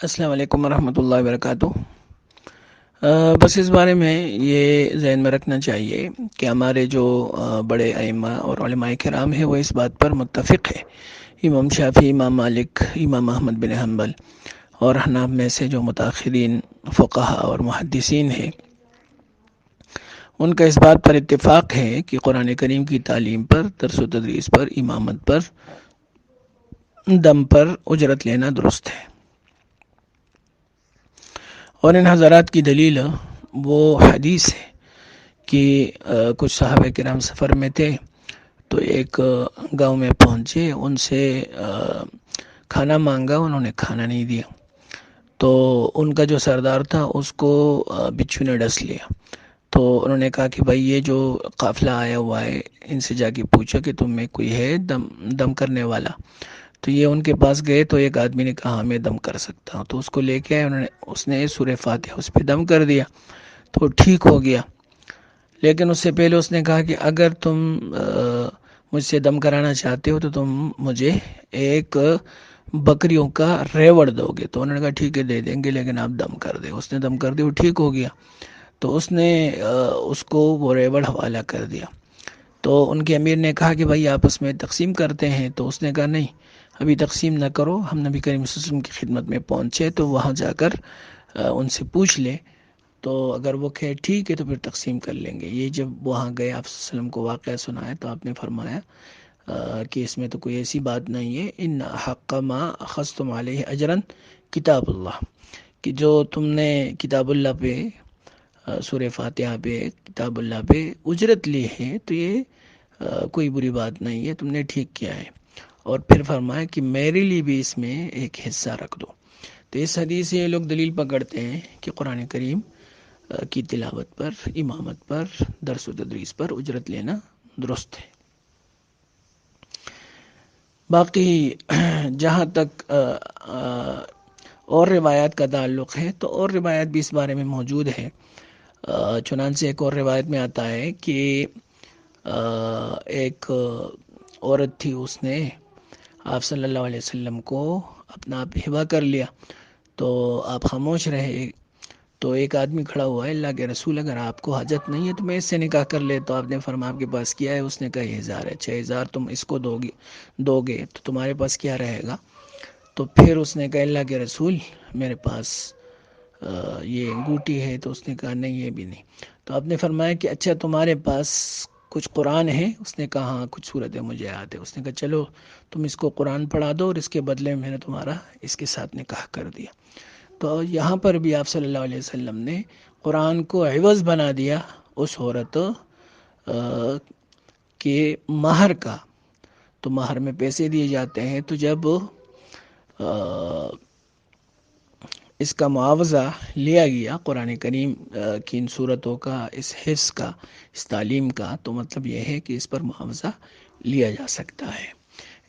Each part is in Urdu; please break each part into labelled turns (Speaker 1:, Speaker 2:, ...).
Speaker 1: السلام علیکم ورحمۃ اللہ وبرکاتہ۔ بس اس بارے میں یہ ذہن میں رکھنا چاہیے کہ ہمارے جو بڑے ائمہ اور علماء کرام ہیں وہ اس بات پر متفق ہے۔ امام شافعی، امام مالک، امام احمد بن حنبل اور حناف میں سے جو متاخرین فقہا اور محدثین ہیں، ان کا اس بات پر اتفاق ہے کہ قرآن کریم کی تعلیم پر، درس و تدریس پر، امامت پر، دم پر اجرت لینا درست ہے۔ اور ان حضرات کی دلیل وہ حدیث ہے کہ کچھ صحابہ کرام سفر میں تھے تو ایک گاؤں میں پہنچے، ان سے کھانا مانگا، انہوں نے کھانا نہیں دیا تو ان کا جو سردار تھا اس کو بچھو نے ڈس لیا۔ تو انہوں نے کہا کہ بھائی یہ جو قافلہ آیا ہوا ہے ان سے جا کے پوچھو کہ تم میں کوئی ہے دم کرنے والا۔ تو یہ ان کے پاس گئے تو ایک آدمی نے کہا میں دم کر سکتا ہوں، تو اس کو لے کے آئے، اس نے سورہ فاتحہ اس پہ دم کر دیا تو ٹھیک ہو گیا۔ لیکن اس سے پہلے اس نے کہا کہ اگر تم مجھ سے دم کرانا چاہتے ہو تو تم مجھے ایک بکریوں کا ریوڑ دو گے۔ تو انہوں نے کہا ٹھیک ہے دے دیں گے، لیکن آپ دم کر دیں۔ اس نے دم کر دیا، وہ ٹھیک ہو گیا تو اس نے اس کو وہ ریوڑ حوالہ کر دیا۔ تو ان کے امیر نے کہا کہ بھائی آپس میں تقسیم کرتے ہیں، تو اس نے کہا نہیں ابھی تقسیم نہ کرو، ہم نبی کریم صلی اللہ علیہ وسلم کی خدمت میں پہنچے تو وہاں جا کر ان سے پوچھ لے، تو اگر وہ کہے ٹھیک ہے تو پھر تقسیم کر لیں گے۔ یہ جب وہاں گئے آپ صلی اللہ علیہ وسلم کو واقعہ سنایا تو آپ نے فرمایا کہ اس میں تو کوئی ایسی بات نہیں ہے، ان حق ما اخذتم علیہ اجرا کتاب اللہ، کہ جو تم نے کتاب اللہ پہ، سورہ فاتحہ پہ، کتاب اللہ پہ اجرت لی ہے تو یہ کوئی بری بات نہیں ہے، تم نے ٹھیک کیا ہے۔ اور پھر فرمایا کہ میرے لیے بھی اس میں ایک حصہ رکھ دو۔ تو اس حدیث سے یہ لوگ دلیل پکڑتے ہیں کہ قرآن کریم کی تلاوت پر، امامت پر، درس و تدریس پر اجرت لینا درست ہے۔ باقی جہاں تک اور روایات کا تعلق ہے تو اور روایات بھی اس بارے میں موجود ہے۔ چنانچہ ایک اور روایت میں آتا ہے کہ ایک عورت تھی، اس نے آپ صلی اللہ علیہ وسلم کو اپنا آپ ہبہ کر لیا تو آپ خاموش رہے۔ تو ایک آدمی کھڑا ہوا ہے، اللہ کے رسول اگر آپ کو حاجت نہیں ہے تو میں اس سے نکاح کر لے۔ تو آپ نے فرمایا آپ کے پاس کیا ہے؟ اس نے کہا 1000 ہے۔ 6000 تم اس کو دو گے تو تمہارے پاس کیا رہے گا؟ تو پھر اس نے کہا اللہ کے رسول میرے پاس یہ انگوٹھی ہے۔ تو اس نے کہا نہیں یہ بھی نہیں۔ تو آپ نے فرمایا کہ اچھا تمہارے پاس کچھ قرآن ہے؟ اس نے کہا ہاں کچھ صورتیں مجھے یاد ہے۔ اس نے کہا چلو تم اس کو قرآن پڑھا دو اور اس کے بدلے میں نے تمہارا اس کے ساتھ نکاح کر دیا۔ تو یہاں پر بھی آپ صلی اللہ علیہ وسلم نے قرآن کو عوض بنا دیا اس عورت کے مہر کا۔ تو مہر میں پیسے دیے جاتے ہیں، تو جب اس کا معاوضہ لیا گیا قرآن کریم کی ان صورتوں کا، اس حفظ کا، اس تعلیم کا، تو مطلب یہ ہے کہ اس پر معاوضہ لیا جا سکتا ہے۔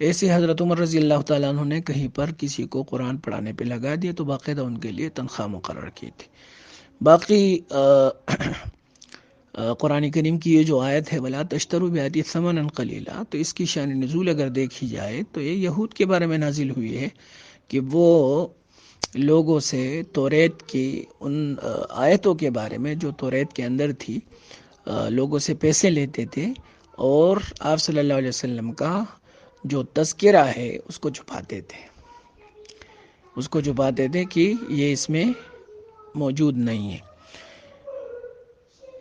Speaker 1: ایسے حضرت عمر رضی اللہ تعالیٰ عنہ نے کہیں پر کسی کو قرآن پڑھانے پہ لگا دیا تو باقاعدہ ان کے لیے تنخواہ مقرر کی تھی۔ باقی قرآن کریم کی یہ جو آیت ہے وَلَا تَشْتَرُوا بِآيَاتِي ثَمَنًا قَلِيلًا، تو اس کی شان نزول اگر دیکھی جائے تو یہ یہود کے بارے میں نازل ہوئی ہے کہ وہ لوگوں سے توریت کی ان آیتوں کے بارے میں جو توریت کے اندر تھی لوگوں سے پیسے لیتے تھے، اور آپ صلی اللہ علیہ وسلم کا جو تذکرہ ہے اس کو چھپاتے تھے کہ یہ اس میں موجود نہیں ہے۔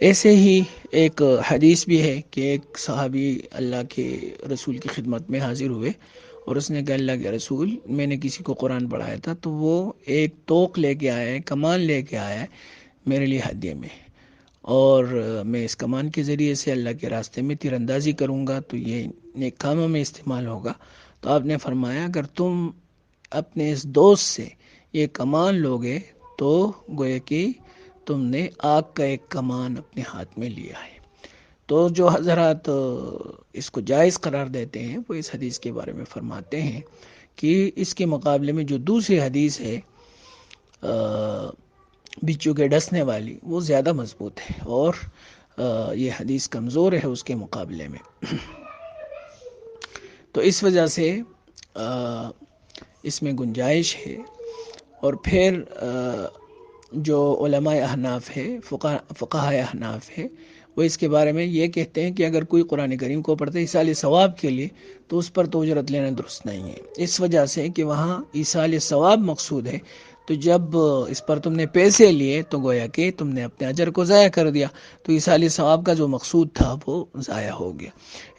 Speaker 1: ایسے ہی ایک حدیث بھی ہے کہ ایک صحابی اللہ کے رسول کی خدمت میں حاضر ہوئے اور اس نے کہا اللہ کے رسول میں نے کسی کو قرآن پڑھایا تھا تو وہ ایک توق لے کے آیا ہے، کمان لے کے آیا ہے میرے لیے ہدیے میں، اور میں اس کمان کے ذریعے سے اللہ کے راستے میں تیر اندازی کروں گا تو یہ نیک کاموں میں استعمال ہوگا۔ تو آپ نے فرمایا اگر تم اپنے اس دوست سے یہ کمان لوگے تو گویا کہ تم نے آگ کا ایک کمان اپنے ہاتھ میں لیا ہے۔ تو جو حضرات اس کو جائز قرار دیتے ہیں وہ اس حدیث کے بارے میں فرماتے ہیں کہ اس کے مقابلے میں جو دوسری حدیث ہے بچھو کے ڈسنے والی وہ زیادہ مضبوط ہے، اور یہ حدیث کمزور ہے اس کے مقابلے میں۔ تو اس وجہ سے اس میں گنجائش ہے اور پھر جو علماء احناف ہے، فقہاء احناف ہے، وہ اس کے بارے میں یہ کہتے ہیں کہ اگر کوئی قرآن کریم کو پڑھتے ایصال ثواب کے لیے تو اس پر تو اجرت لینا درست نہیں ہے، اس وجہ سے کہ وہاں ایصال ثواب مقصود ہے۔ تو جب اس پر تم نے پیسے لیے تو گویا کہ تم نے اپنے اجر کو ضائع کر دیا، تو ایصال ثواب کا جو مقصود تھا وہ ضائع ہو گیا۔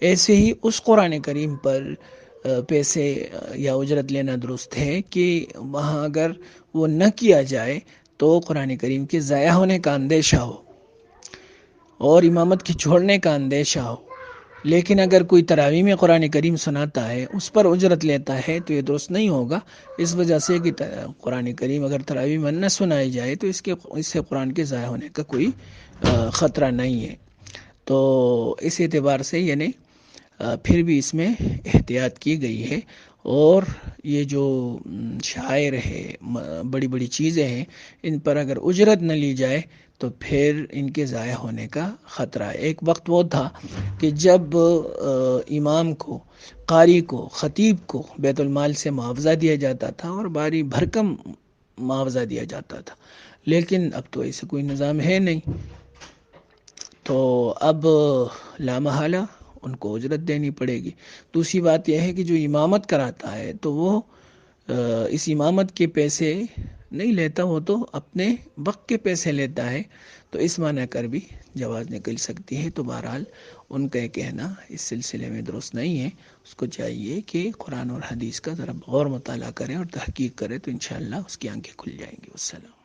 Speaker 1: ایسے ہی اس قرآن کریم پر پیسے یا اجرت لینا درست ہے کہ وہاں اگر وہ نہ کیا جائے تو قرآن کریم کے ضائع ہونے کا اندیشہ ہو اور امامت کی چھوڑنے کا اندیشہ ہو۔ لیکن اگر کوئی تراویح میں قرآن کریم سناتا ہے، اس پر اجرت لیتا ہے، تو یہ درست نہیں ہوگا، اس وجہ سے کہ قرآن کریم اگر تراویح میں نہ سنائی جائے تو اس سے قرآن کے ضائع ہونے کا کوئی خطرہ نہیں ہے۔ تو اس اعتبار سے یعنی پھر بھی اس میں احتیاط کی گئی ہے، اور یہ جو شاعر ہے، بڑی بڑی چیزیں ہیں، ان پر اگر اجرت نہ لی جائے تو پھر ان کے ضائع ہونے کا خطرہ ہے۔ ایک وقت وہ تھا کہ جب امام کو، قاری کو، خطیب کو بیت المال سے معاوضہ دیا جاتا تھا اور باری بھرکم معاوضہ دیا جاتا تھا، لیکن اب تو ایسے کوئی نظام ہے نہیں، تو اب لامحالہ ان کو اجرت دینی پڑے گی۔ دوسری بات یہ ہے کہ جو امامت کراتا ہے تو وہ اس امامت کے پیسے نہیں لیتا، وہ تو اپنے وقت کے پیسے لیتا ہے، تو اس معنی کر بھی جواز نکل سکتی ہے۔ تو بہرحال ان کا یہ کہنا اس سلسلے میں درست نہیں ہے، اس کو چاہیے کہ قرآن اور حدیث کا ذرا غور مطالعہ کرے اور تحقیق کرے، تو انشاءاللہ اس کی آنکھیں کھل جائیں گی۔ والسلام۔